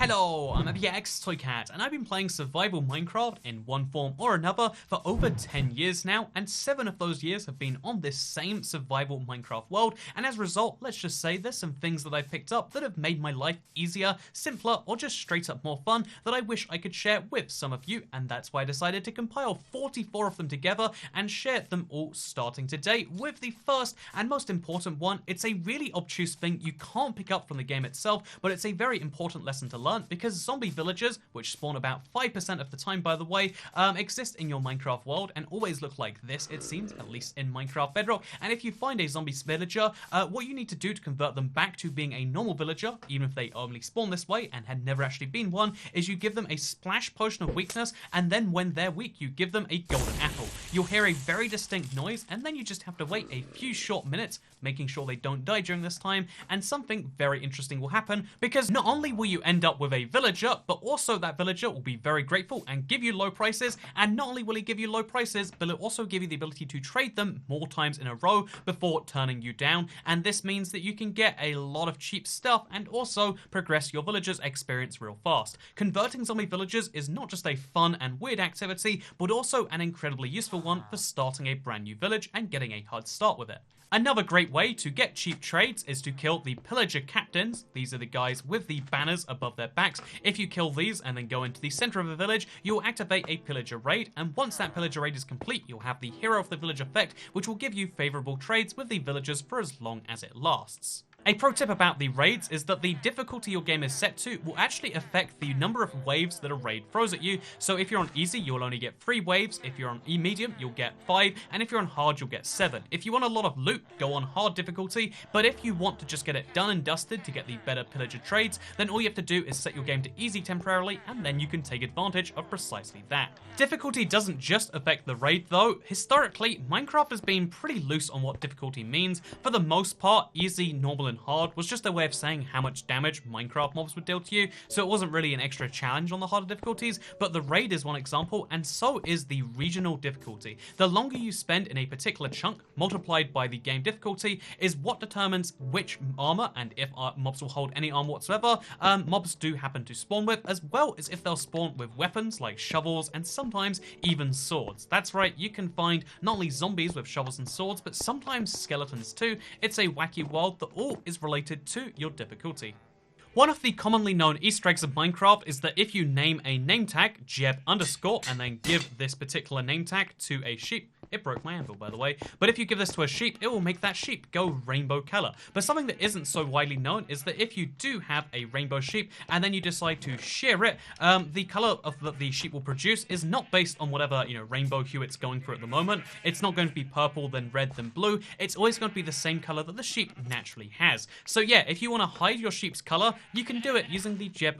Hello, I'm Toycat, and I've been playing survival Minecraft in one form or another for over 10 years now, and 7 of those years have been on this same survival Minecraft world, and as a result, let's just say there's some things that I've picked up that have made my life easier, simpler, or just straight up more fun that I wish I could share with some of you, and that's why I decided to compile 44 of them together and share them all starting today with the first and most important one. It's a really obtuse thing you can't pick up from the game itself, but it's a very important lesson to learn because zombie villagers, which spawn about 5% of the time by the way, exist in your Minecraft world and always look like this, it seems, at least in Minecraft Bedrock. And if you find a zombie villager, what you need to do to convert them back to being a normal villager, even if they only spawn this way and had never actually been one, is you give them a splash potion of weakness, and then when they're weak, you give them a golden apple. You'll hear a very distinct noise, and then you just have to wait a few short minutes, making sure they don't die during this time, and something very interesting will happen, because not only will you end up with a villager, but also that villager will be very grateful and give you low prices, and not only will he give you low prices, but he'll also give you the ability to trade them more times in a row before turning you down, and this means that you can get a lot of cheap stuff and also progress your villagers' experience real fast. Converting zombie villagers is not just a fun and weird activity, but also an incredibly useful one for starting a brand new village and getting a hard start with it. Another great way to get cheap trades is to kill the pillager captains. These are the guys with the banners above their backs. If you kill these and then go into the center of a village, you'll activate a pillager raid, and once that pillager raid is complete, you'll have the hero of the village effect, which will give you favorable trades with the villagers for as long as it lasts. A pro tip about the raids is that the difficulty your game is set to will actually affect the number of waves that a raid throws at you. So if you're on easy, you'll only get 3 waves. If you're on medium, you'll get 5. And if you're on hard, you'll get 7. If you want a lot of loot, go on hard difficulty. But if you want to just get it done and dusted to get the better pillager trades, then all you have to do is set your game to easy temporarily, and then you can take advantage of precisely that. Difficulty doesn't just affect the raid though. Historically, Minecraft has been pretty loose on what difficulty means. For the most part, easy, normal, and hard was just a way of saying how much damage Minecraft mobs would deal to you, so it wasn't really an extra challenge on the harder difficulties, but the raid is one example, and so is the regional difficulty. The longer you spend in a particular chunk, multiplied by the game difficulty, is what determines which armor, and if mobs will hold any armor whatsoever, mobs do happen to spawn with, as well as if they'll spawn with weapons like shovels and sometimes even swords. That's right, you can find not only zombies with shovels and swords, but sometimes skeletons too. It's a wacky world that all is related to your difficulty. One of the commonly known Easter eggs of Minecraft is that if you name a name tag, Jeb_, and then give this particular name tag to a sheep, it broke my anvil by the way, but if you give this to a sheep, it will make that sheep go rainbow color. But something that isn't so widely known is that if you do have a rainbow sheep and then you decide to shear it, the color of the sheep will produce is not based on whatever, rainbow hue it's going for at the moment. It's not going to be purple, then red, then blue. It's always going to be the same color that the sheep naturally has. So yeah, if you want to hide your sheep's color, you can do it using the Jeb_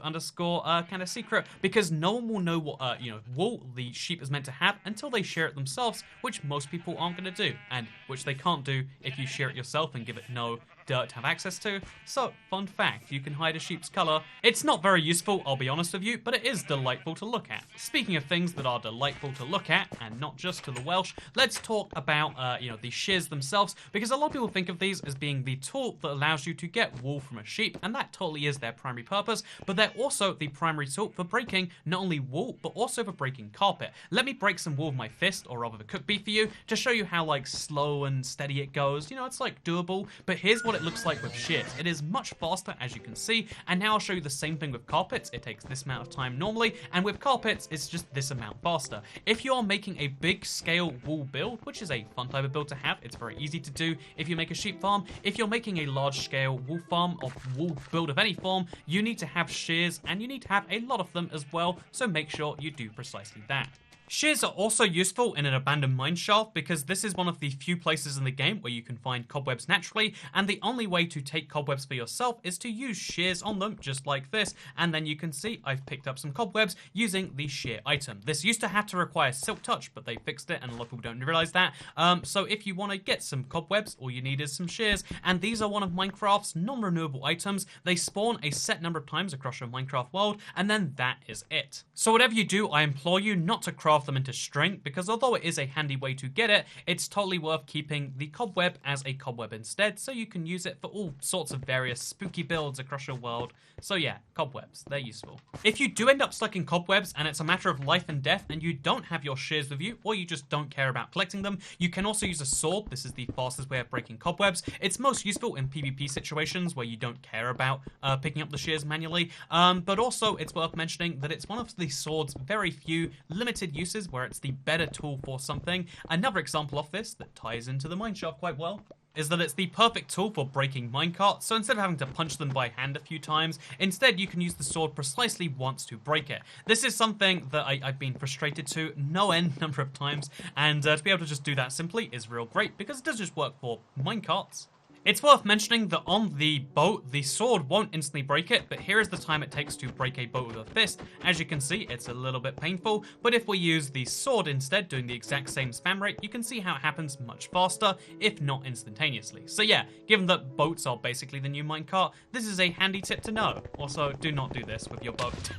kind of secret, because no one will know what wool the sheep is meant to have until they share it themselves, which most people aren't going to do, and which they can't do if you share it yourself and give it no dirt to have access to. So, fun fact, you can hide a sheep's color. It's not very useful, I'll be honest with you, but it is delightful to look at. Speaking of things that are delightful to look at, and not just to the Welsh, let's talk about, the shears themselves, because a lot of people think of these as being the tool that allows you to get wool from a sheep, and that totally is their primary purpose, but they're also the primary tool for breaking not only wool, but also for breaking carpet. Let me break some wool with my fist, or rather the cooked beef for you, to show you how, slow and steady it goes. It's, doable, but here's what it looks like with shears. It is much faster, as you can see, and now I'll show you the same thing with carpets. It takes this amount of time normally, and with carpets, it's just this amount faster. If you are making a big scale wool build, which is a fun type of build to have, it's very easy to do if you make a sheep farm. If you're making a large scale wool farm or wool build of any form, you need to have shears, and you need to have a lot of them as well, so make sure you do precisely that. Shears are also useful in an abandoned mineshaft because this is one of the few places in the game where you can find cobwebs naturally, and the only way to take cobwebs for yourself is to use shears on them, just like this, and then you can see I've picked up some cobwebs using the shear item. This used to have to require silk touch, but they fixed it, and a lot of people don't realize that. So if you want to get some cobwebs, all you need is some shears, and these are one of Minecraft's non-renewable items. They spawn a set number of times across your Minecraft world, and then that is it. So whatever you do, I implore you not to craft cloth them into string, because although it is a handy way to get it, it's totally worth keeping the cobweb as a cobweb instead, so you can use it for all sorts of various spooky builds across your world. So yeah, cobwebs, they're useful. If you do end up stuck in cobwebs and it's a matter of life and death and you don't have your shears with you, or you just don't care about collecting them, you can also use a sword. This is the fastest way of breaking cobwebs. It's most useful in PvP situations where you don't care about picking up the shears manually, but also it's worth mentioning that it's one of the sword's very few limited uses where it's the better tool for something. Another example of this that ties into the mineshaft quite well is that it's the perfect tool for breaking minecarts, so instead of having to punch them by hand a few times, instead you can use the sword precisely once to break it. This is something that I've been frustrated to no end number of times, and to be able to just do that simply is real great, because it does just work for minecarts. It's worth mentioning that on the boat, the sword won't instantly break it, but here is the time it takes to break a boat with a fist. As you can see, it's a little bit painful, but if we use the sword instead, doing the exact same spam rate, you can see how it happens much faster, if not instantaneously. So yeah, given that boats are basically the new minecart, this is a handy tip to know. Also, do not do this with your boat.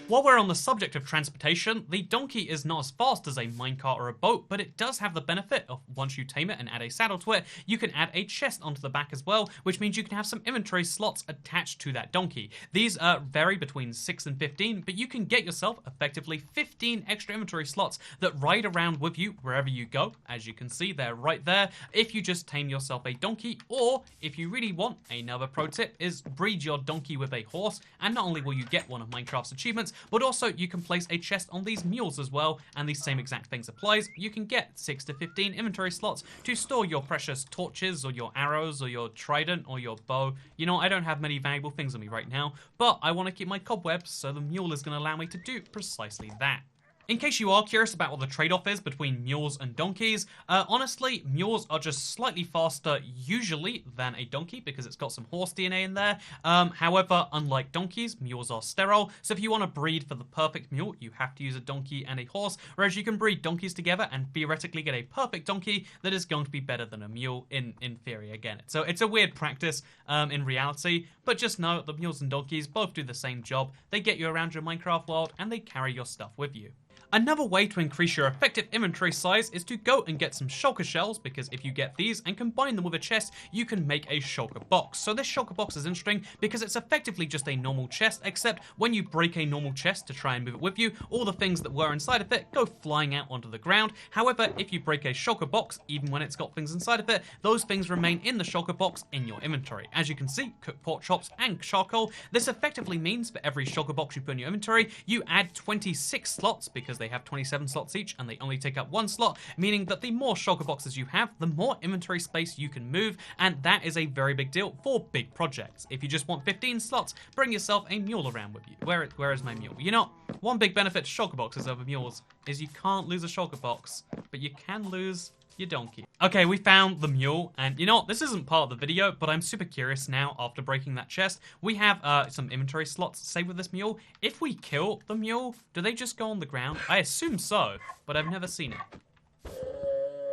While we're on the subject of transportation, the donkey is not as fast as a minecart or a boat, but it does have the benefit of once you tame it and add a saddle to it, you can add a chest onto the back as well, which means you can have some inventory slots attached to that donkey. These vary between 6 and 15, but you can get yourself effectively 15 extra inventory slots that ride around with you wherever you go. As you can see, they're right there if you just tame yourself a donkey, or if you really want, another pro tip is breed your donkey with a horse, and not only will you get one of Minecraft's achievements, but also you can place a chest on these mules as well, and the same exact things applies. You can get 6 to 15 inventory slots to store your precious torches, or your arrows, or your trident, or your bow. You know, I don't have many valuable things on me right now, but I want to keep my cobwebs, so the mule is going to allow me to do precisely that. In case you are curious about what the trade-off is between mules and donkeys, honestly, mules are just slightly faster usually than a donkey because it's got some horse DNA in there. However, unlike donkeys, mules are sterile, so if you want to breed for the perfect mule, you have to use a donkey and a horse, whereas you can breed donkeys together and theoretically get a perfect donkey that is going to be better than a mule in theory again. So it's a weird practice in reality, but just know that mules and donkeys both do the same job. They get you around your Minecraft world and they carry your stuff with you. Another way to increase your effective inventory size is to go and get some shulker shells, because if you get these and combine them with a chest, you can make a shulker box. So this shulker box is interesting because it's effectively just a normal chest, except when you break a normal chest to try and move it with you, all the things that were inside of it go flying out onto the ground. However, if you break a shulker box, even when it's got things inside of it, those things remain in the shulker box in your inventory. As you can see, cooked pork chops and charcoal. This effectively means for every shulker box you put in your inventory, you add 26 slots, because they have 27 slots each and they only take up 1 slot, meaning that the more shulker boxes you have, the more inventory space you can move, and that is a very big deal for big projects. If you just want 15 slots, bring yourself a mule around with you. Where is my mule? You know, one big benefit to shulker boxes over mules is you can't lose a shulker box, but you can lose your donkey. Okay, we found the mule, and you know what, this isn't part of the video, but I'm super curious now after breaking that chest. We have some inventory slots saved with this mule. If we kill the mule, do they just go on the ground? I assume so, but I've never seen it.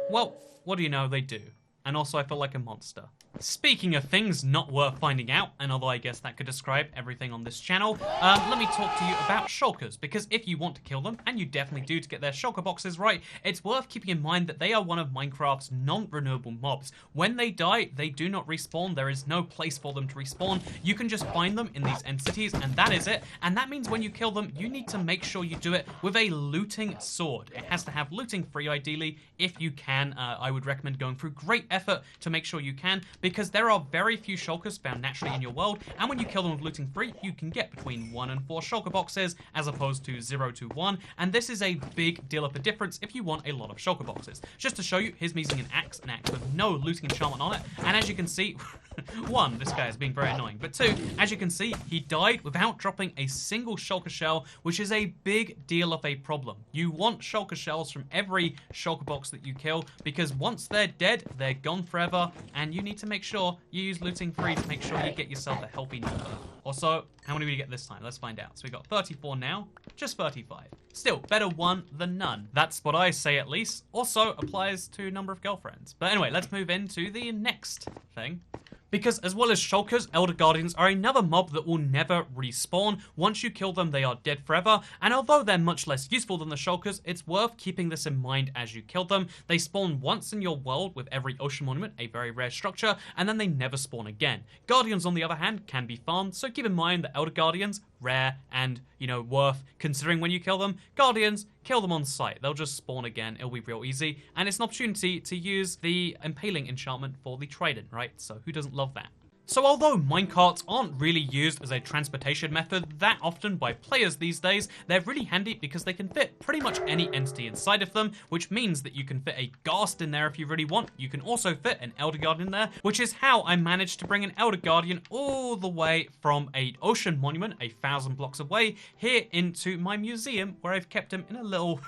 Well, what do you know, they do. And also I feel like a monster. Speaking of things not worth finding out, and although I guess that could describe everything on this channel, let me talk to you about shulkers, because if you want to kill them, and you definitely do to get their shulker boxes right, it's worth keeping in mind that they are one of Minecraft's non-renewable mobs. When they die, they do not respawn. There is no place for them to respawn. You can just find them in these end cities, and that is it. And that means when you kill them, you need to make sure you do it with a looting sword. It has to have looting free ideally, if you can. I would recommend going through great effort to make sure you can, because there are very few shulkers found naturally in your world, and when you kill them with looting free, you can get between 1 and 4 shulker boxes, as opposed to 0 to 1, and this is a big deal of a difference if you want a lot of shulker boxes. Just to show you, here's me using an axe with no looting enchantment on it, and as you can see, 1, this guy is being very annoying, but 2, as you can see, he died without dropping a single shulker shell, which is a big deal of a problem. You want shulker shells from every shulker box that you kill, because once they're dead, they're gone forever, and you need to make sure you use looting free to make sure you get yourself a healthy number. Also, how many do we get this time? Let's find out. So we got 34 now, just 35. Still, better one than none. That's what I say at least. Also applies to number of girlfriends. But anyway, let's move into the next thing, Because as well as shulkers, Elder Guardians are another mob that will never respawn. Once you kill them, they are dead forever, and although they're much less useful than the shulkers, it's worth keeping this in mind as you kill them. They spawn once in your world with every ocean monument, a very rare structure, and then they never spawn again. Guardians, on the other hand, can be farmed, so keep in mind that Elder Guardians, rare and, worth considering when you kill them. Guardians, kill them on sight. They'll just spawn again. It'll be real easy, and it's an opportunity to use the Impaling enchantment for the trident, right? So who doesn't love that? So although minecarts aren't really used as a transportation method that often by players these days, they're really handy because they can fit pretty much any entity inside of them, which means that you can fit a Ghast in there if you really want. You can also fit an Elder Guardian in there, which is how I managed to bring an Elder Guardian all the way from an ocean monument, 1,000 blocks away, here into my museum, where I've kept him in a little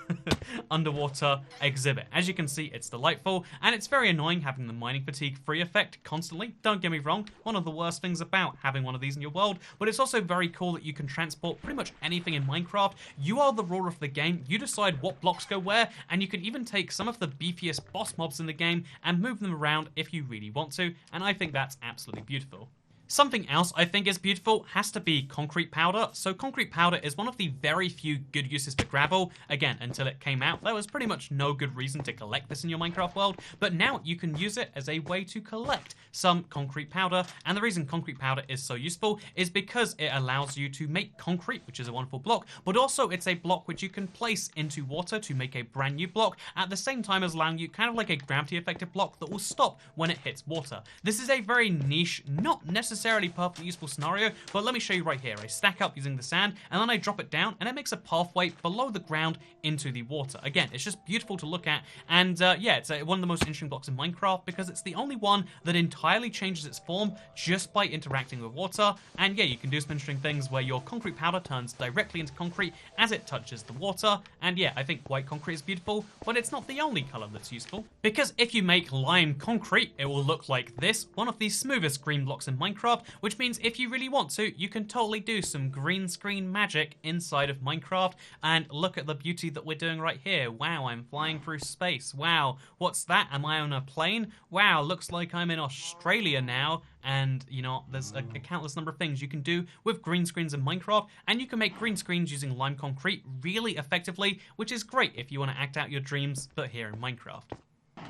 underwater exhibit. As you can see, it's delightful, and it's very annoying having the mining fatigue free effect constantly. Don't get me wrong, one of the worst things about having one of these in your world, but it's also very cool that you can transport pretty much anything in Minecraft. You are the ruler of the game, you decide what blocks go where, and you can even take some of the beefiest boss mobs in the game and move them around if you really want to, and I think that's absolutely beautiful. Something else I think is beautiful has to be concrete powder. So concrete powder is one of the very few good uses for gravel. Again, until it came out, there was pretty much no good reason to collect this in your Minecraft world, but now you can use it as a way to collect some concrete powder. And the reason concrete powder is so useful is because it allows you to make concrete, which is a wonderful block, but also it's a block which you can place into water to make a brand new block, at the same time as allowing you kind of like a gravity effective block that will stop when it hits water. This is a very niche, not necessarily perfectly useful scenario, but let me show you right here. I stack up using the sand, and then I drop it down, and it makes a pathway below the ground into the water. Again, it's just beautiful to look at, and yeah, it's one of the most interesting blocks in Minecraft because it's the only one that entirely changes its form just by interacting with water. And yeah, you can do some interesting things where your concrete powder turns directly into concrete as it touches the water. And yeah, I think white concrete is beautiful, but it's not the only color that's useful, because if you make lime concrete, it will look like this, one of the smoothest green blocks in Minecraft, which means if you really want to, you can totally do some green screen magic inside of Minecraft. And look at the beauty that we're doing right here. Wow, I'm flying through space. Wow, what's that? Am I on a plane? Wow, looks like I'm in Australia now. And, there's a countless number of things you can do with green screens in Minecraft, and you can make green screens using lime concrete really effectively, which is great if you want to act out your dreams, but here in Minecraft.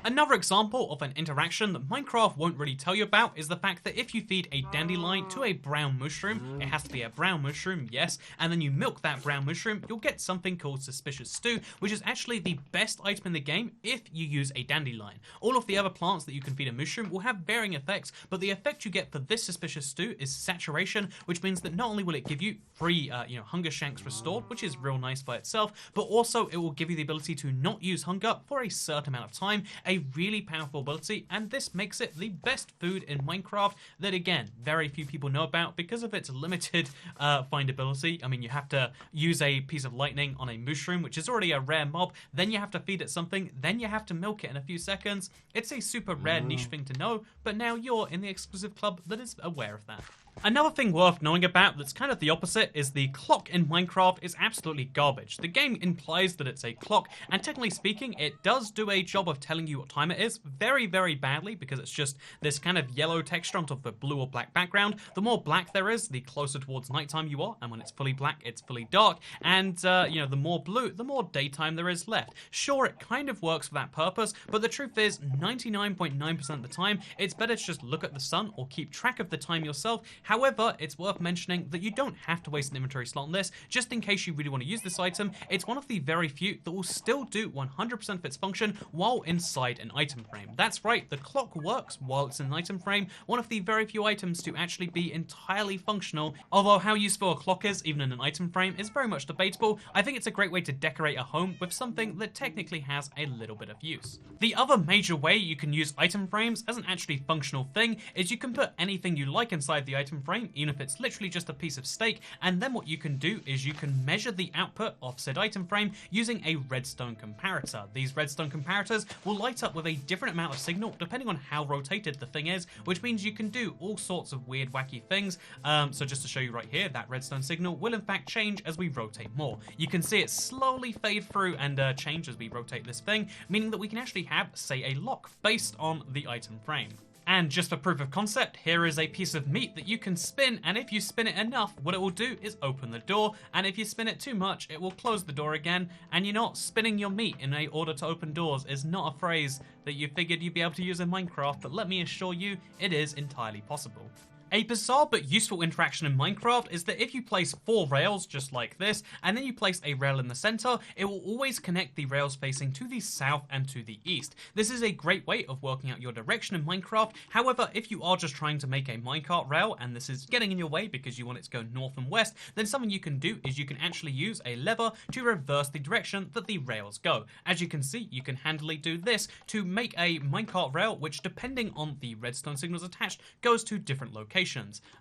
Another example of an interaction that Minecraft won't really tell you about is the fact that if you feed a dandelion to a brown mushroom, it has to be a brown mushroom, yes, and then you milk that brown mushroom, you'll get something called Suspicious Stew, which is actually the best item in the game if you use a dandelion. All of the other plants that you can feed a mushroom will have varying effects, but the effect you get for this Suspicious Stew is saturation, which means that not only will it give you free, hunger shanks restored, which is real nice by itself, but also it will give you the ability to not use hunger for a certain amount of time, a really powerful ability, and this makes it the best food in Minecraft that, again, very few people know about because of its limited findability. I mean, you have to use a piece of lightning on a mushroom, which is already a rare mob, then you have to feed it something, then you have to milk it in a few seconds. It's a super rare niche thing to know, but now you're in the exclusive club that is aware of that. Another thing worth knowing about that's kind of the opposite is the clock in Minecraft is absolutely garbage. The game implies that it's a clock, and technically speaking, it does do a job of telling you what time it is very, very badly, because it's just this kind of yellow texture on top of a blue or black background. The more black there is, the closer towards nighttime you are, and when it's fully black, it's fully dark, and the more blue, the more daytime there is left. Sure, it kind of works for that purpose, but the truth is, 99.9% of the time, it's better to just look at the sun or keep track of the time yourself. However, it's worth mentioning that you don't have to waste an inventory slot on this, just in case you really want to use this item. It's one of the very few that will still do 100% of its function while inside an item frame. That's right, the clock works while it's in an item frame, one of the very few items to actually be entirely functional. Although how useful a clock is, even in an item frame, is very much debatable. I think it's a great way to decorate a home with something that technically has a little bit of use. The other major way you can use item frames as an actually functional thing is you can put anything you like inside the item frame, even if it's literally just a piece of steak, and then what you can do is you can measure the output of said item frame using a redstone comparator. These redstone comparators will light up with a different amount of signal depending on how rotated the thing is, which means you can do all sorts of weird wacky things. So just to show you right here, that redstone signal will in fact change as we rotate more. You can see it slowly fade through and change as we rotate this thing, meaning that we can actually have, say, a lock based on the item frame. And just for proof of concept, here is a piece of meat that you can spin, and if you spin it enough, what it will do is open the door, and if you spin it too much, it will close the door again. And you know what? Spinning your meat in order to open doors is not a phrase that you figured you'd be able to use in Minecraft, but let me assure you, it is entirely possible. A bizarre but useful interaction in Minecraft is that if you place 4 rails just like this, and then you place a rail in the center, it will always connect the rails facing to the south and to the east. This is a great way of working out your direction in Minecraft. However, if you are just trying to make a minecart rail and this is getting in your way because you want it to go north and west, then something you can do is you can actually use a lever to reverse the direction that the rails go. As you can see, you can handily do this to make a minecart rail which, depending on the redstone signals attached, goes to different locations.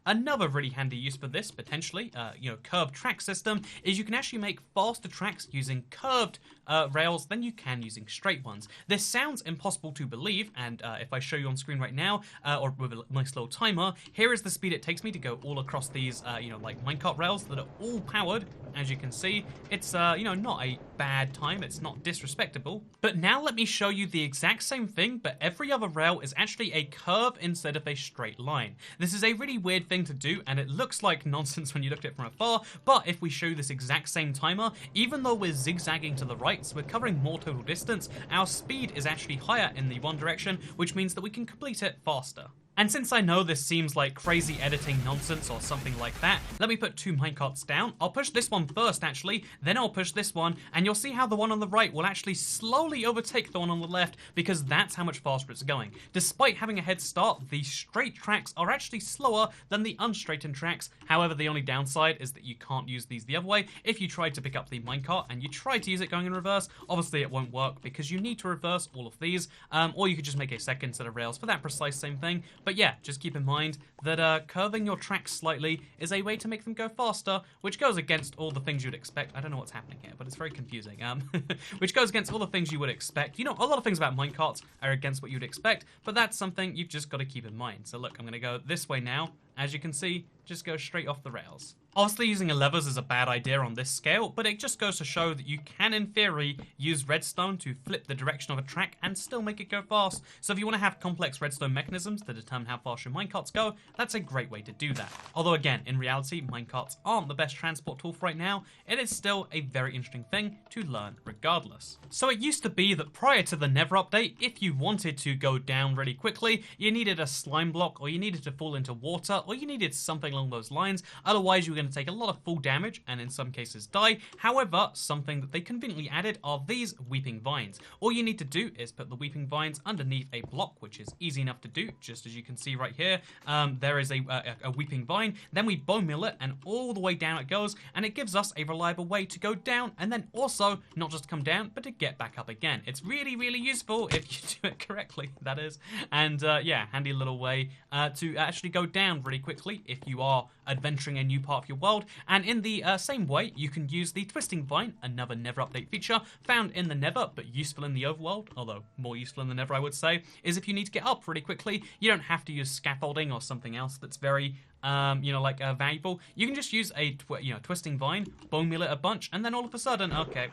Another really handy use for this, potentially, curved track system, is you can actually make faster tracks using curved rails than you can using straight ones. This sounds impossible to believe, and if I show you on screen right now, or with a nice little timer, here is the speed it takes me to go all across these, like minecart rails that are all powered. As you can see, it's, not a bad time, it's not disrespectable. But now let me show you the exact same thing, but every other rail is actually a curve instead of a straight line. This is a really weird thing to do, and it looks like nonsense when you look at it from afar, but if we show you this exact same timer, even though we're zigzagging to the right, so we're covering more total distance, our speed is actually higher in the one direction, which means that we can complete it faster. And since I know this seems like crazy editing nonsense or something like that, let me put 2 minecarts down. I'll push this one first, actually, then I'll push this one, and you'll see how the one on the right will actually slowly overtake the one on the left, because that's how much faster it's going. Despite having a head start, the straight tracks are actually slower than the unstraightened tracks. However, the only downside is that you can't use these the other way. If you try to pick up the minecart and you try to use it going in reverse, obviously it won't work because you need to reverse all of these, or you could just make a second set of rails for that precise same thing. But yeah, just keep in mind that curving your tracks slightly is a way to make them go faster, which goes against all the things you'd expect. I don't know what's happening here, but it's very confusing. Which goes against all the things you would expect. You know, a lot of things about minecarts are against what you'd expect, but that's something you've just got to keep in mind. So look, I'm going to go this way now. As you can see, just go straight off the rails. Obviously, using levers is a bad idea on this scale, but it just goes to show that you can, in theory, use redstone to flip the direction of a track and still make it go fast. So if you want to have complex redstone mechanisms to determine how fast your minecarts go, that's a great way to do that. Although again, in reality, minecarts aren't the best transport tool for right now, it is still a very interesting thing to learn regardless. So it used to be that prior to the Nether update, if you wanted to go down really quickly, you needed a slime block, or you needed to fall into water, or you needed something along those lines. Otherwise, you were going to take a lot of full damage and in some cases die. However, something that they conveniently added are these weeping vines. All you need to do is put the weeping vines underneath a block, which is easy enough to do, just as you can see right here. There is a weeping vine, then we bone meal it, and all the way down it goes, and it gives us a reliable way to go down, and then also not just come down, but to get back up again. It's really, really useful if you do it correctly, that is. And yeah, handy little way to actually go down really quickly if you are adventuring a new part of your world. And in the same way, you can use the twisting vine, another Nether update feature found in the Nether but useful in the overworld, although more useful in the Nether I would say, is if you need to get up really quickly, you don't have to use scaffolding or something else that's very valuable. You can just use a twisting vine, bone meal it a bunch, and then all of a sudden, okay,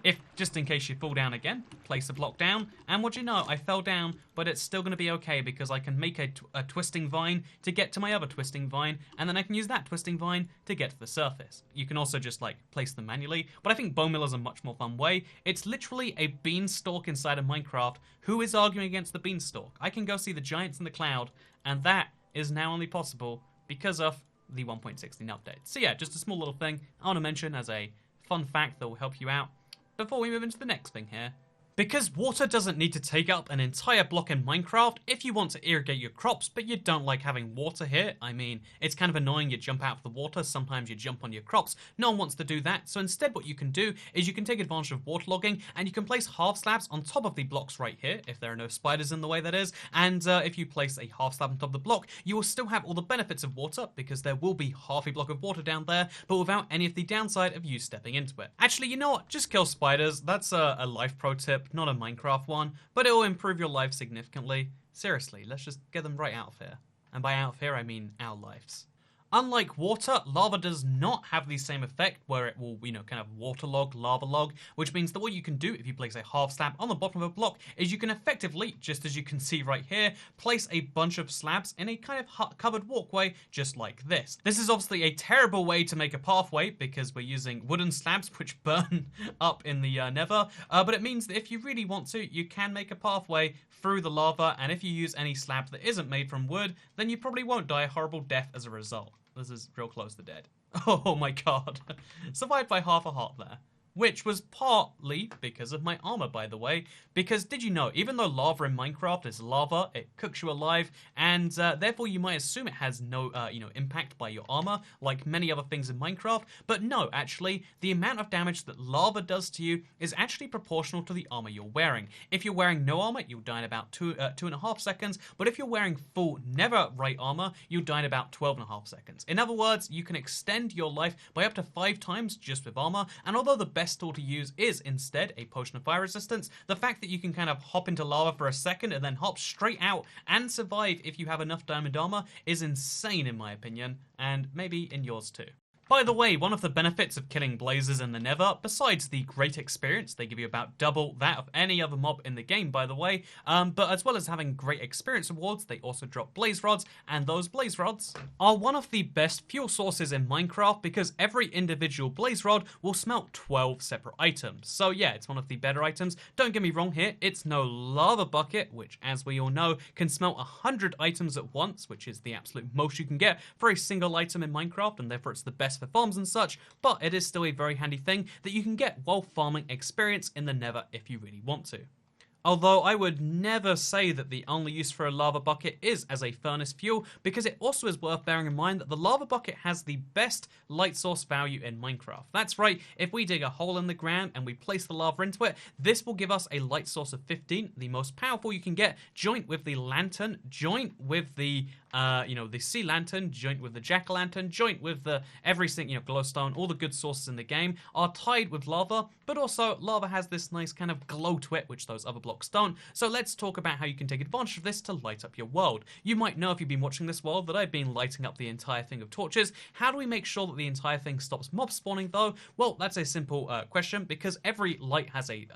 if just in case you fall down again, place a block down, and what do you know, I fell down, but it's still going to be okay because I can make a twisting vine to get to my other twisting vine, and then I can use that twisting vine to get to the surface. You can also just like place them manually, but I think bone meal is a much more fun way. It's literally a beanstalk inside of Minecraft. Who is arguing against the beanstalk? I can go see the giants in the cloud, and that is now only possible because of the 1.16 update. So yeah, just a small little thing I want to mention as a fun fact that will help you out before we move into the next thing here. Because water doesn't need to take up an entire block in Minecraft if you want to irrigate your crops, but you don't like having water here. I mean, it's kind of annoying you jump out of the water, sometimes you jump on your crops. No one wants to do that, so instead what you can do is you can take advantage of waterlogging, and you can place half slabs on top of the blocks right here, if there are no spiders in the way that is, and if you place a half slab on top of the block, you will still have all the benefits of water, because there will be half a block of water down there, but without any of the downside of you stepping into it. Actually, you know what? Just kill spiders. That's a life pro tip. Not a Minecraft one, but it will improve your life significantly. Seriously, let's just get them right out of here. And by out of here, I mean our lives. Unlike water, lava does not have the same effect where it will, kind of waterlog, lava log, which means that what you can do if you place a half slab on the bottom of a block is you can effectively, just as you can see right here, place a bunch of slabs in a kind of covered walkway just like this. This is obviously a terrible way to make a pathway because we're using wooden slabs which burn up in the nether, but it means that if you really want to, you can make a pathway through the lava, and if you use any slab that isn't made from wood, then you probably won't die a horrible death as a result. This is real close to dead. Oh my god. Survived by half a heart there. Which was partly because of my armor, by the way. Because did you know, even though lava in Minecraft is lava, it cooks you alive, and therefore you might assume it has no, impact by your armor, like many other things in Minecraft. But no, actually, the amount of damage that lava does to you is actually proportional to the armor you're wearing. If you're wearing no armor, you'll die in about 2.5 seconds. But if you're wearing full netherite armor, you'll die in about 12.5 seconds. In other words, you can extend your life by up to 5 times just with armor. And although the best tool to use is instead a potion of fire resistance, the fact that you can kind of hop into lava for a second and then hop straight out and survive if you have enough diamond armor is insane in my opinion, and maybe in yours too. By the way, one of the benefits of killing blazes in the nether, besides the great experience, they give you about double that of any other mob in the game, by the way, but as well as having great experience rewards, they also drop blaze rods, and those blaze rods are one of the best fuel sources in Minecraft because every individual blaze rod will smelt 12 separate items. So yeah, it's one of the better items. Don't get me wrong here, it's no lava bucket, which as we all know, can smelt 100 items at once, which is the absolute most you can get for a single item in Minecraft, and therefore it's the best for farms and such, but it is still a very handy thing that you can get while farming experience in the nether if you really want to. Although I would never say that the only use for a lava bucket is as a furnace fuel, because it also is worth bearing in mind that the lava bucket has the best light source value in Minecraft. That's right, if we dig a hole in the ground and we place the lava into it, this will give us a light source of 15, the most powerful you can get, joint with the lantern, joint with the the sea lantern, joint with the jack-o'-lantern, joint with the everything, glowstone, all the good sources in the game are tied with lava, but also lava has this nice kind of glow to it, which those other blocks don't. So let's talk about how you can take advantage of this to light up your world. You might know if you've been watching this world that I've been lighting up the entire thing of torches. How do we make sure that the entire thing stops mob spawning though? Well, that's a simple question, because every light has a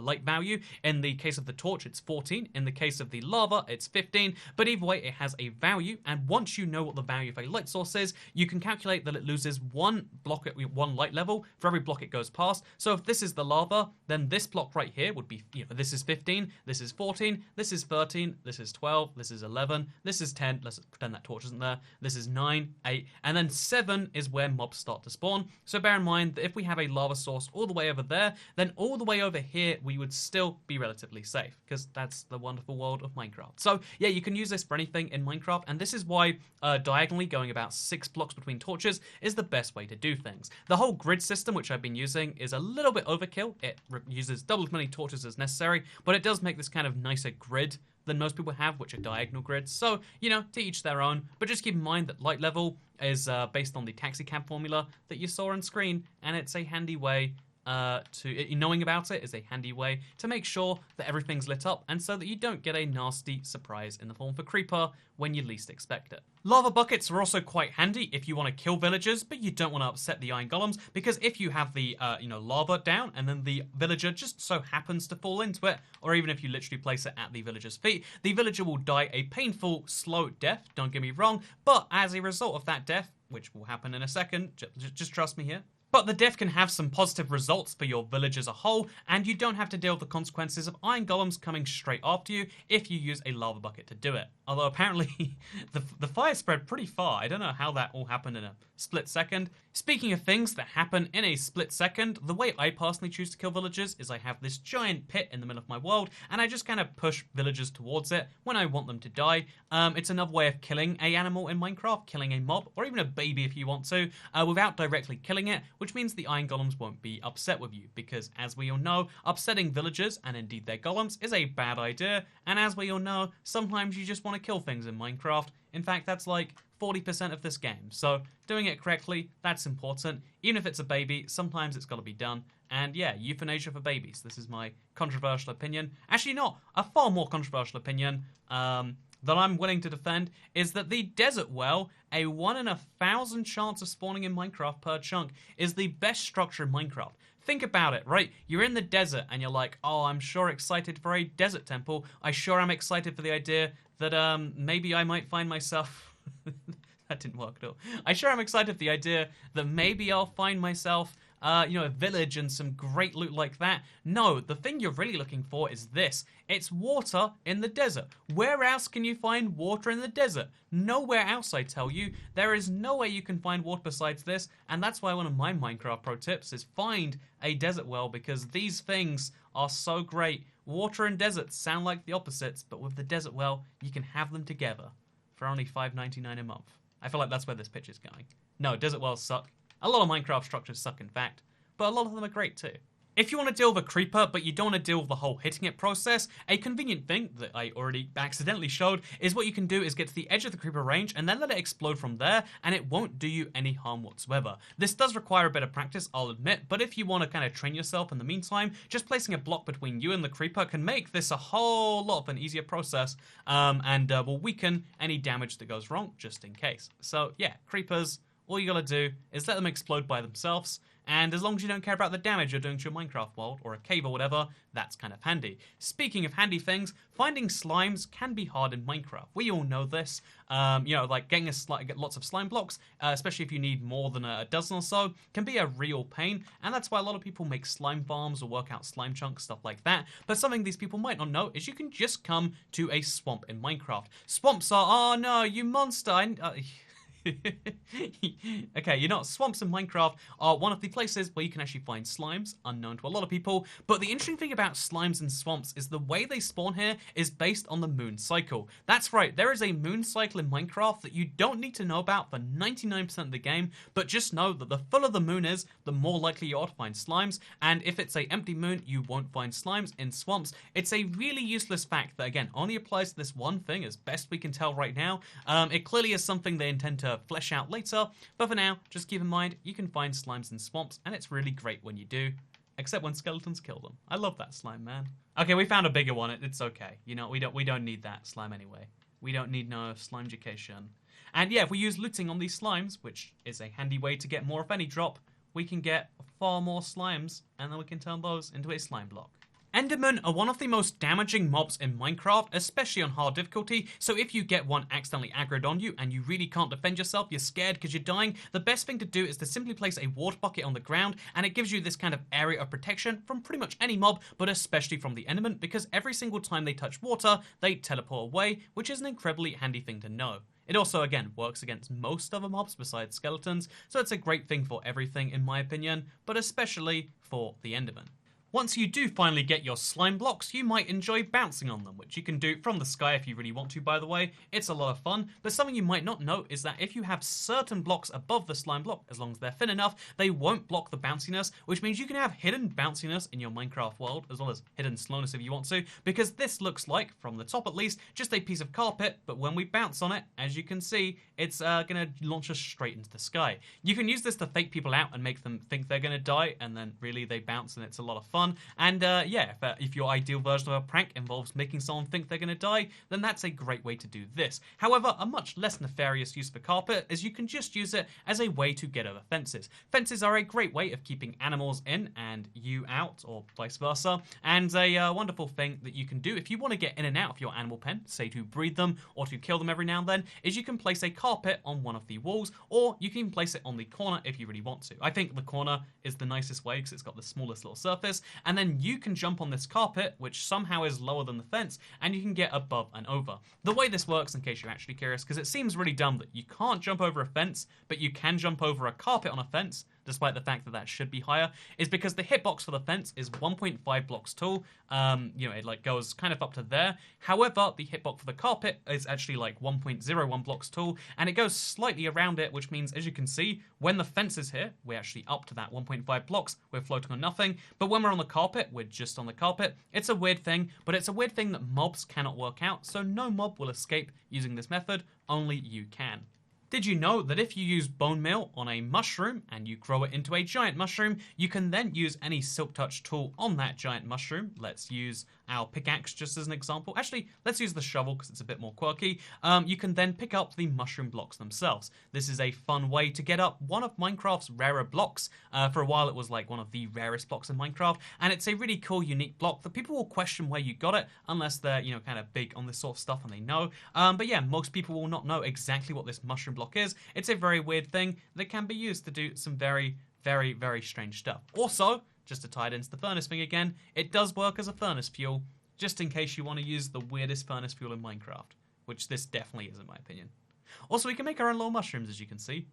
light value. In the case of the torch, it's 14. In the case of the lava, it's 15. But either way, it has a value, and once you know what the value of a light source is, you can calculate that it loses one block at one light level for every block it goes past. So if this is the lava, then this block right here would be, this is 15, this is 14, this is 13, this is 12, this is 11, this is 10, let's pretend that torch isn't there, this is 9, 8, and then 7 is where mobs start to spawn. So bear in mind that if we have a lava source all the way over there, then all the way over here we would still be relatively safe, because that's the wonderful world of Minecraft. So yeah, you can use this for anything in Minecraft, and this is why diagonally going about 6 blocks between torches is the best way to do things. The whole grid system, which I've been using, is a little bit overkill. It uses double as many torches as necessary, but it does make this kind of nicer grid than most people have, which are diagonal grids. So, to each their own, but just keep in mind that light level is based on the taxi cab formula that you saw on screen, and it's a handy way knowing about it is a handy way to make sure that everything's lit up, and so that you don't get a nasty surprise in the form of a creeper when you least expect it. Lava buckets are also quite handy if you want to kill villagers, but you don't want to upset the iron golems, because if you have the lava down and then the villager just so happens to fall into it, or even if you literally place it at the villager's feet, the villager will die a painful, slow death, don't get me wrong, but as a result of that death, which will happen in a second, just trust me here, but the death can have some positive results for your village as a whole, and you don't have to deal with the consequences of iron golems coming straight after you if you use a lava bucket to do it. Although apparently the fire spread pretty far. I don't know how that all happened in a split second. Speaking of things that happen in a split second, the way I personally choose to kill villagers is I have this giant pit in the middle of my world, and I just kind of push villagers towards it when I want them to die. It's another way of killing an animal in Minecraft, killing a mob, or even a baby if you want to, without directly killing it, which means the iron golems won't be upset with you, because as we all know, upsetting villagers, and indeed their golems, is a bad idea, and as we all know, sometimes you just want to kill things in Minecraft. In fact, that's like 40% of this game, so doing it correctly, that's important. Even if it's a baby, sometimes it's got to be done. And yeah, euthanasia for babies. This is my controversial opinion. Actually not, a far more controversial opinion. that I'm willing to defend is that the desert well, a 1 in 1,000 chance of spawning in Minecraft per chunk, is the best structure in Minecraft. Think about it, right? You're in the desert and you're like, oh, I'm sure excited for a desert temple. I sure am excited for the idea that maybe I might find myself... That didn't work at all. I sure am excited for the idea that maybe I'll find myself, a village and some great loot like that. No, the thing you're really looking for is this. It's water in the desert. Where else can you find water in the desert? Nowhere else, I tell you. There is no way you can find water besides this, and that's why one of my Minecraft pro tips is find a desert well, because these things are so great. Water and deserts sound like the opposites, but with the desert well, you can have them together for only $5.99 a month. I feel like that's where this pitch is going. No, desert wells suck. A lot of Minecraft structures suck, in fact, but a lot of them are great too. If you want to deal with a creeper, but you don't want to deal with the whole hitting it process, a convenient thing that I already accidentally showed is what you can do is get to the edge of the creeper range and then let it explode from there, and it won't do you any harm whatsoever. This does require a bit of practice, I'll admit, but if you want to kind of train yourself in the meantime, just placing a block between you and the creeper can make this a whole lot of an easier process, and will weaken any damage that goes wrong, just in case. So yeah, creepers, all you gotta do is let them explode by themselves, and as long as you don't care about the damage you're doing to your Minecraft world, or a cave or whatever, that's kind of handy. Speaking of handy things, finding slimes can be hard in Minecraft. We all know this. Like getting get lots of slime blocks, especially if you need more than a dozen or so, can be a real pain, and that's why a lot of people make slime farms or work out slime chunks, stuff like that. But something these people might not know is you can just come to a swamp in Minecraft. Swamps are, oh no, you monster, okay, swamps in Minecraft are one of the places where you can actually find slimes, unknown to a lot of people, but the interesting thing about slimes and swamps is the way they spawn here is based on the moon cycle. That's right, there is a moon cycle in Minecraft that you don't need to know about for 99% of the game, but just know that the fuller the moon is, the more likely you are to find slimes, and if it's a empty moon, you won't find slimes in swamps. It's a really useless fact that, again, only applies to this one thing as best we can tell right now. It clearly is something they intend to flesh out later, but for now, just keep in mind you can find slimes in swamps, and it's really great when you do, except when skeletons kill them. I love that slime, man. Okay, we found a bigger one. It's okay. We don't need that slime anyway. We don't need no slime education. And yeah, if we use looting on these slimes, which is a handy way to get more of any drop, we can get far more slimes, and then we can turn those into a slime block. Endermen are one of the most damaging mobs in Minecraft, especially on hard difficulty, so if you get one accidentally aggroed on you and you really can't defend yourself, you're scared because you're dying, the best thing to do is to simply place a water bucket on the ground, and it gives you this kind of area of protection from pretty much any mob, but especially from the Enderman, because every single time they touch water, they teleport away, which is an incredibly handy thing to know. It also, again, works against most other mobs besides skeletons, so it's a great thing for everything in my opinion, but especially for the Enderman. Once you do finally get your slime blocks, you might enjoy bouncing on them, which you can do from the sky if you really want to, by the way. It's a lot of fun, but something you might not know is that if you have certain blocks above the slime block, as long as they're thin enough, they won't block the bounciness, which means you can have hidden bounciness in your Minecraft world, as well as hidden slowness if you want to, because this looks like, from the top at least, just a piece of carpet, but when we bounce on it, as you can see, it's gonna launch us straight into the sky. You can use this to fake people out and make them think they're gonna die, and then really they bounce and it's a lot of fun. And if your ideal version of a prank involves making someone think they're going to die, then that's a great way to do this. However, a much less nefarious use of a carpet is you can just use it as a way to get over fences. Fences are a great way of keeping animals in and you out, or vice versa, and a wonderful thing that you can do if you want to get in and out of your animal pen, say to breed them or to kill them every now and then, is you can place a carpet on one of the walls, or you can place it on the corner if you really want to. I think the corner is the nicest way because it's got the smallest little surface, and then you can jump on this carpet, which somehow is lower than the fence, and you can get above and over. The way this works, in case you're actually curious, because it seems really dumb that you can't jump over a fence, but you can jump over a carpet on a fence, despite the fact that that should be higher, is because the hitbox for the fence is 1.5 blocks tall. It goes kind of up to there. However, the hitbox for the carpet is actually like 1.01 blocks tall, and it goes slightly around it, which means, as you can see, when the fence is here, we're actually up to that 1.5 blocks, we're floating on nothing, but when we're on the carpet, we're just on the carpet. It's a weird thing, but it's a weird thing that mobs cannot work out, so no mob will escape using this method, only you can. Did you know that if you use bone meal on a mushroom and you grow it into a giant mushroom, you can then use any silk touch tool on that giant mushroom? Let's use our pickaxe just as an example. Actually, let's use the shovel because it's a bit more quirky. You can then pick up the mushroom blocks themselves. This is a fun way to get up one of Minecraft's rarer blocks. For a while it was like one of the rarest blocks in Minecraft, and it's a really cool, unique block that people will question where you got it unless they're, you know, kind of big on this sort of stuff and they know. But yeah, most people will not know exactly what this mushroom block is. It's a very weird thing that can be used to do some very, very, very strange stuff. Also, just to tie it into the furnace thing again, it does work as a furnace fuel, just in case you want to use the weirdest furnace fuel in Minecraft, which this definitely is in my opinion. Also, we can make our own little mushrooms, as you can see.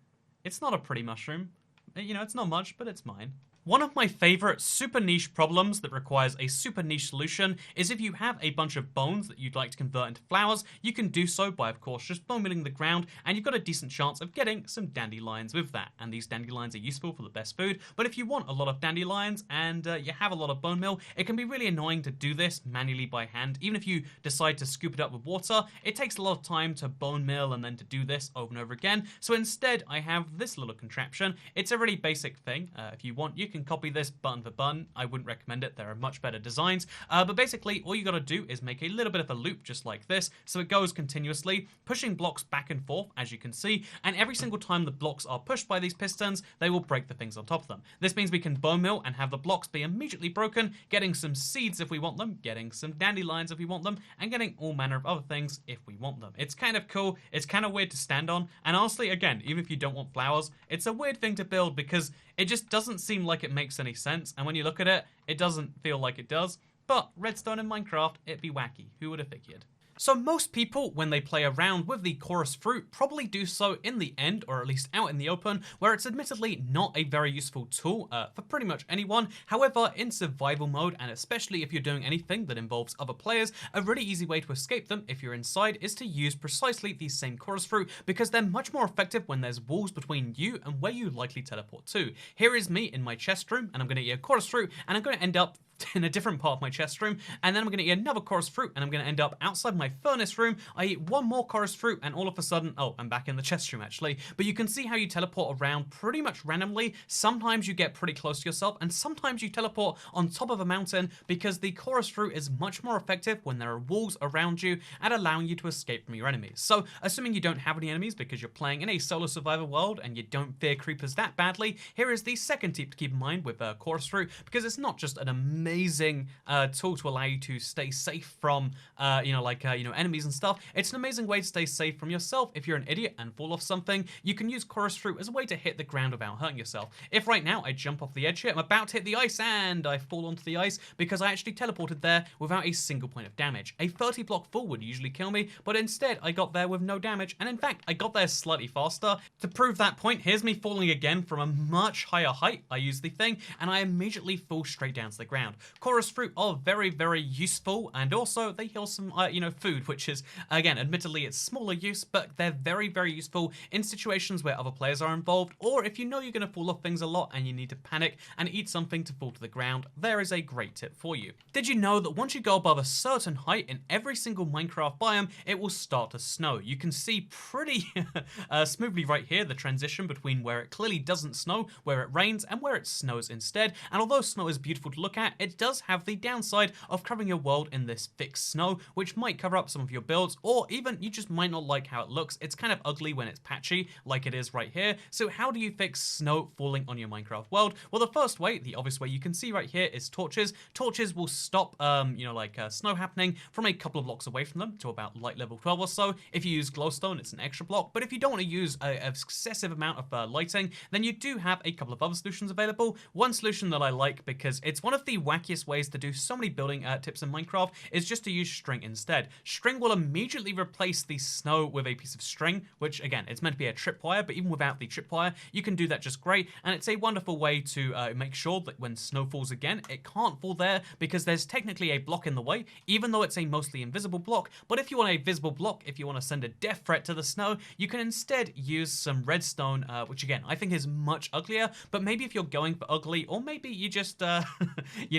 It's not a pretty mushroom. You know, it's not much, but it's mine. One of my favorite super niche problems that requires a super niche solution is if you have a bunch of bones that you'd like to convert into flowers, you can do so by, of course, just bone milling the ground, and you've got a decent chance of getting some dandelions with that. And these dandelions are useful for the best food, but if you want a lot of dandelions and you have a lot of bone meal, it can be really annoying to do this manually by hand. Even if you decide to scoop it up with water, it takes a lot of time to bone mill and then to do this over and over again. So instead, I have this little contraption. It's a really basic thing. If you want, you can copy this button for button. I wouldn't recommend it. There are much better designs. But basically, all you got to do is make a little bit of a loop just like this. So it goes continuously, pushing blocks back and forth, as you can see. And every single time the blocks are pushed by these pistons, they will break the things on top of them. This means we can bone mill and have the blocks be immediately broken, getting some seeds if we want them, getting some dandelions if we want them, and getting all manner of other things if we want them. It's kind of cool. It's kind of weird to stand on. And honestly, again, even if you don't want flowers, it's a weird thing to build because it just doesn't seem like it makes any sense, and when you look at it, it doesn't feel like it does. But redstone in Minecraft, it'd be wacky. Who would have figured? So most people, when they play around with the chorus fruit, probably do so in the end, or at least out in the open, where it's admittedly not a very useful tool for pretty much anyone. However, in survival mode, and especially if you're doing anything that involves other players, a really easy way to escape them if you're inside is to use precisely these same chorus fruit, because they're much more effective when there's walls between you and where you likely teleport to. Here is me in my chest room, and I'm going to eat a chorus fruit, and I'm going to end up in a different part of my chest room, and then I'm going to eat another chorus fruit, and I'm going to end up outside my furnace room. I eat one more chorus fruit, and all of a sudden, oh, I'm back in the chest room actually. But you can see how you teleport around pretty much randomly. Sometimes you get pretty close to yourself, and sometimes you teleport on top of a mountain, because the chorus fruit is much more effective when there are walls around you and allowing you to escape from your enemies. So, assuming you don't have any enemies because you're playing in a solo survivor world and you don't fear creepers that badly, here is the second tip to keep in mind with chorus fruit, because it's not just an amazing tool to allow you to stay safe from enemies and stuff. It's an amazing way to stay safe from yourself. If you're an idiot and fall off something, you can use chorus fruit as a way to hit the ground without hurting yourself. If right now I jump off the edge here, I'm about to hit the ice and I fall onto the ice because I actually teleported there without a single point of damage. A 30 block fall would usually kill me, but instead I got there with no damage, and in fact I got there slightly faster. To prove that point, here's me falling again from a much higher height. I use the thing and I immediately fall straight down to the ground. Chorus fruit are very, very useful, and also they heal some food, which is, again, admittedly it's smaller use, but they're very, very useful in situations where other players are involved, or if you know you're going to fall off things a lot and you need to panic and eat something to fall to the ground. There is a great tip for you. Did you know that once you go above a certain height in every single Minecraft biome, it will start to snow? You can see pretty smoothly right here the transition between where it clearly doesn't snow, where it rains, and where it snows instead. And although snow is beautiful to look at, it does have the downside of covering your world in this thick snow, which might cover up some of your builds, or even you just might not like how it looks. It's kind of ugly when it's patchy, like it is right here. So how do you fix snow falling on your Minecraft world? Well, the first way, the obvious way you can see right here, is torches. Torches will stop, snow happening from a couple of blocks away from them to about light level 12 or so. If you use glowstone, it's an extra block, but if you don't want to use an excessive amount of lighting, then you do have a couple of other solutions available. One solution that I like, because it's one of the wackiest ways to do so many building tips in Minecraft, is just to use string instead. String will immediately replace the snow with a piece of string, which again, it's meant to be a tripwire, but even without the tripwire, you can do that just great, and it's a wonderful way to make sure that when snow falls again, it can't fall there, because there's technically a block in the way, even though it's a mostly invisible block. But if you want a visible block, if you want to send a death threat to the snow, you can instead use some redstone, which again, I think is much uglier, but maybe if you're going for ugly, or maybe you just,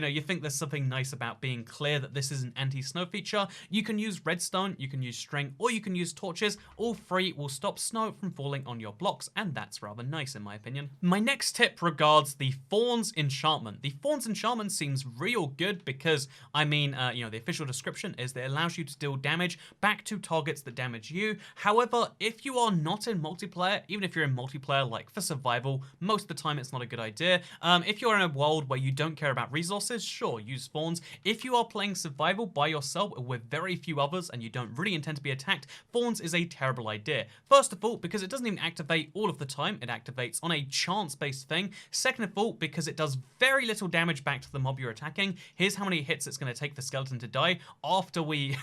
you know, you think there's something nice about being clear that this is an anti-snow feature, you can use redstone, you can use string, or you can use torches. All three will stop snow from falling on your blocks, and that's rather nice in my opinion. My next tip regards the Fawns enchantment. The Fawns enchantment seems real good because, I mean, you know, the official description is that it allows you to deal damage back to targets that damage you. However, if you are not in multiplayer, even if you're in multiplayer like for survival, most of the time it's not a good idea. If you're in a world where you don't care about resources, sure, use Fawns. If you are playing survival by yourself or with very few others and you don't really intend to be attacked, Fawns is a terrible idea. First of all, because it doesn't even activate all of the time, it activates on a chance-based thing. Second of all, because it does very little damage back to the mob you're attacking. Here's how many hits it's going to take the skeleton to die after we,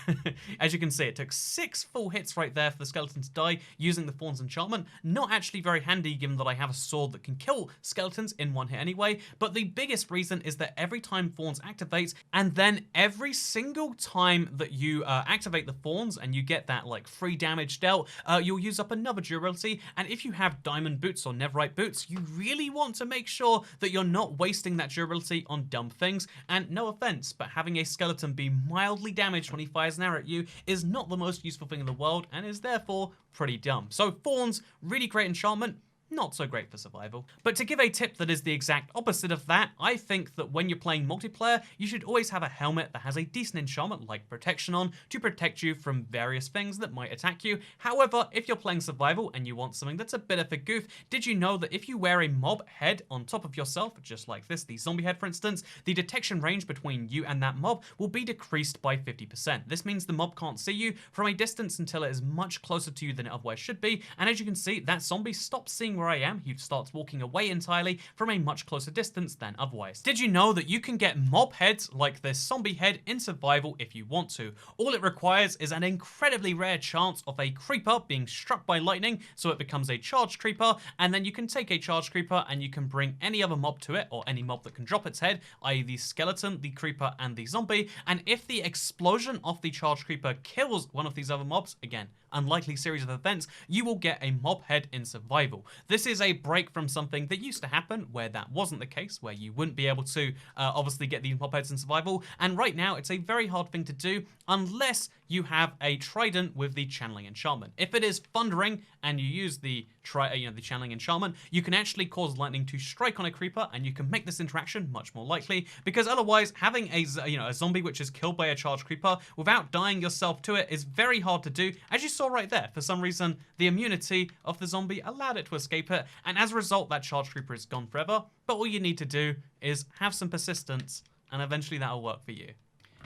as you can see, it took 6 full hits right there for the skeleton to die using the Fawns enchantment. Not actually very handy given that I have a sword that can kill skeletons in one hit anyway, but the biggest reason is that every time Fawns activates, and then every single time that you activate the Fawns and you get that like free damage dealt, you'll use up another durability, and if you have diamond boots or netherite boots, you really want to make sure that you're not wasting that durability on dumb things. And no offense, but having a skeleton be mildly damaged when he fires an arrow at you is not the most useful thing in the world and is therefore pretty dumb. So Fawns, really great enchantment, not so great for survival. But to give a tip that is the exact opposite of that, I think that when you're playing multiplayer, you should always have a helmet that has a decent enchantment like protection on to protect you from various things that might attack you. However, if you're playing survival and you want something that's a bit of a goof, did you know that if you wear a mob head on top of yourself, just like this, the zombie head for instance, the detection range between you and that mob will be decreased by 50%. This means the mob can't see you from a distance until it is much closer to you than it otherwise should be, and as you can see, that zombie stops seeing where I am, he starts walking away entirely from a much closer distance than otherwise. Did you know that you can get mob heads like this zombie head in survival if you want to? All it requires is an incredibly rare chance of a creeper being struck by lightning, so it becomes a charged creeper, and then you can take a charged creeper and you can bring any other mob to it, or any mob that can drop its head, i.e. the skeleton, the creeper, and the zombie, and if the explosion of the charged creeper kills one of these other mobs, again, unlikely series of events, you will get a mob head in survival. This is a break from something that used to happen where that wasn't the case, where you wouldn't be able to obviously get these mob heads in survival, and right now it's a very hard thing to do unless you have a trident with the channeling enchantment. If it is thundering and you use the channeling enchantment, you can actually cause lightning to strike on a creeper and you can make this interaction much more likely, because otherwise having a zombie which is killed by a charged creeper without dying yourself to it is very hard to do. As you saw right there, for some reason the immunity of the zombie allowed it to escape it, and as a result that charged creeper is gone forever. But all you need to do is have some persistence and eventually that'll work for you.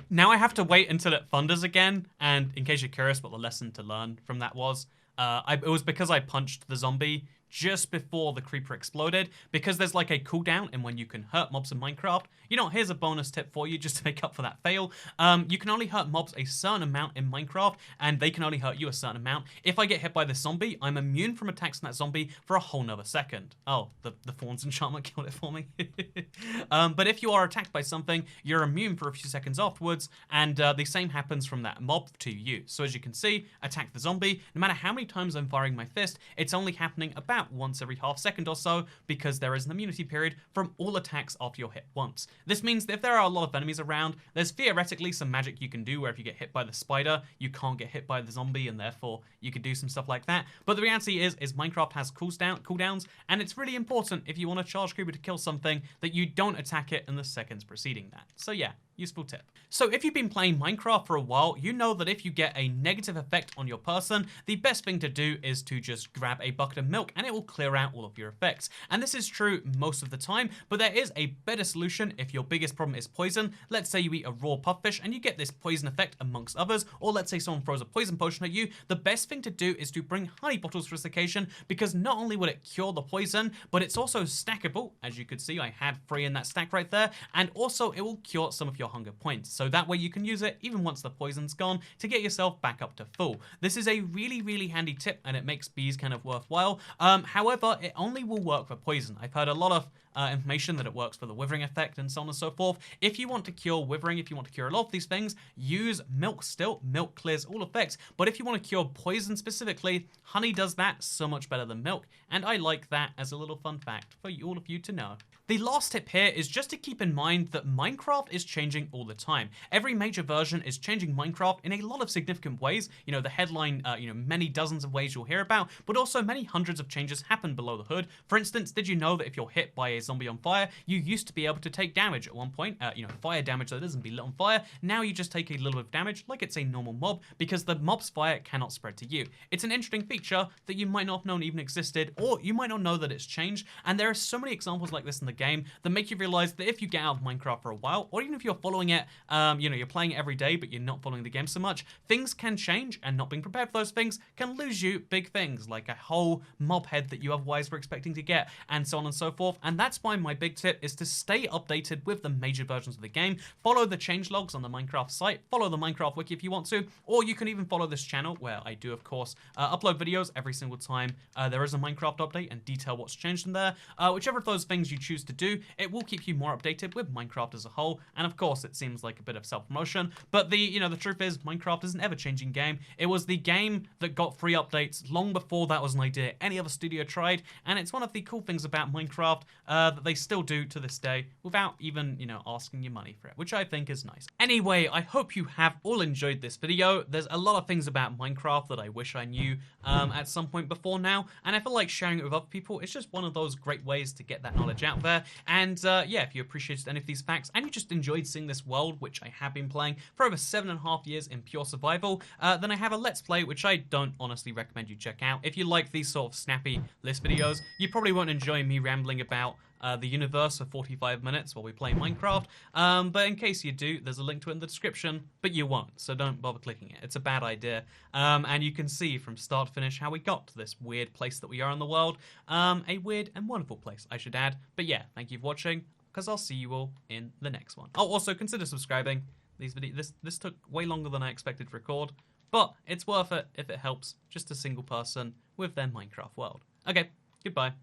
Now I have to wait until it thunders again, and in case you're curious what the lesson to learn from that was, it was because I punched the zombie just before the creeper exploded, because there's like a cooldown in when you can hurt mobs in Minecraft. You know, here's a bonus tip for you just to make up for that fail. You can only hurt mobs a certain amount in Minecraft, and they can only hurt you a certain amount. If I get hit by this zombie, I'm immune from attacks from that zombie for a whole nother second. Oh, the Fawns enchantment killed it for me. But if you are attacked by something, you're immune for a few seconds afterwards, and the same happens from that mob to you. So as you can see, attack the zombie. No matter how many times I'm firing my fist, it's only happening about once every half second or so, because there is an immunity period from all attacks after you're hit once. This means that if there are a lot of enemies around, there's theoretically some magic you can do where if you get hit by the spider, you can't get hit by the zombie, and therefore you could do some stuff like that. But the reality is Minecraft has cooldowns, and it's really important if you want a charge creeper to kill something that you don't attack it in the seconds preceding that. So yeah, useful tip. So if you've been playing Minecraft for a while, you know that if you get a negative effect on your person, the best thing to do is to just grab a bucket of milk and it will clear out all of your effects. And this is true most of the time, but there is a better solution if your biggest problem is poison. Let's say you eat a raw pufferfish and you get this poison effect amongst others, or let's say someone throws a poison potion at you. The best thing to do is to bring honey bottles for this occasion, because not only will it cure the poison, but it's also stackable. As you could see, I had 3 in that stack right there, and also it will cure some of your hunger points. So that way you can use it even once the poison's gone to get yourself back up to full. This is a really, really handy tip, and it makes bees kind of worthwhile. However, it only will work for poison. I've heard a lot of information that it works for the withering effect and so on and so forth. If you want to cure withering, if you want to cure a lot of these things, use milk still. Milk clears all effects. But if you want to cure poison specifically, honey does that so much better than milk. And I like that as a little fun fact for all of you to know. The The last tip here is just to keep in mind that Minecraft is changing all the time. Every major version is changing Minecraft in a lot of significant ways. You know, the headline, many dozens of ways you'll hear about, but also many hundreds of changes happen below the hood. For instance, did you know that if you're hit by a zombie on fire, you used to be able to take damage at one point, fire damage that doesn't be lit on fire. Now you just take a little bit of damage like it's a normal mob because the mob's fire cannot spread to you. It's an interesting feature that you might not have known even existed, or you might not know that it's changed, and there are so many examples like this in the game that make you realize that if you get out of Minecraft for a while, or even if you're following it, you're playing it every day but you're not following the game so much, things can change, and not being prepared for those things can lose you big things like a whole mob head that you otherwise were expecting to get, and so on and so forth. And that's why my big tip is to stay updated with the major versions of the game. Follow the changelogs on the Minecraft site, follow the Minecraft wiki if you want to, or you can even follow this channel where I do, of course, upload videos every single time there is a Minecraft update and detail what's changed in there. Whichever of those things you choose to do, it will keep you more updated with Minecraft as a whole. And of course, it seems like a bit of self-promotion, but the truth is Minecraft is an ever-changing game. It was the game that got free updates long before that was an idea any other studio tried, and it's one of the cool things about Minecraft that they still do to this day without even, asking you money for it, which I think is nice. Anyway, I hope you have all enjoyed this video. There's a lot of things about Minecraft that I wish I knew at some point before now, and I feel like sharing it with other people is just one of those great ways to get that knowledge out there. And if you appreciated any of these facts and you just enjoyed seeing this world, which I have been playing for over 7.5 years in pure survival, then I have a Let's Play which I don't honestly recommend you check out. If you like these sort of snappy list videos, you probably won't enjoy me rambling about the universe for 45 minutes while we play Minecraft, but in case you do, there's a link to it in the description, but you won't, so don't bother clicking it. It's a bad idea, and you can see from start to finish how we got to this weird place that we are in the world, a weird and wonderful place, I should add. But yeah, thank you for watching, because I'll see you all in the next one. Oh, also consider subscribing. This took way longer than I expected to record, but it's worth it if it helps just a single person with their Minecraft world. Okay, goodbye.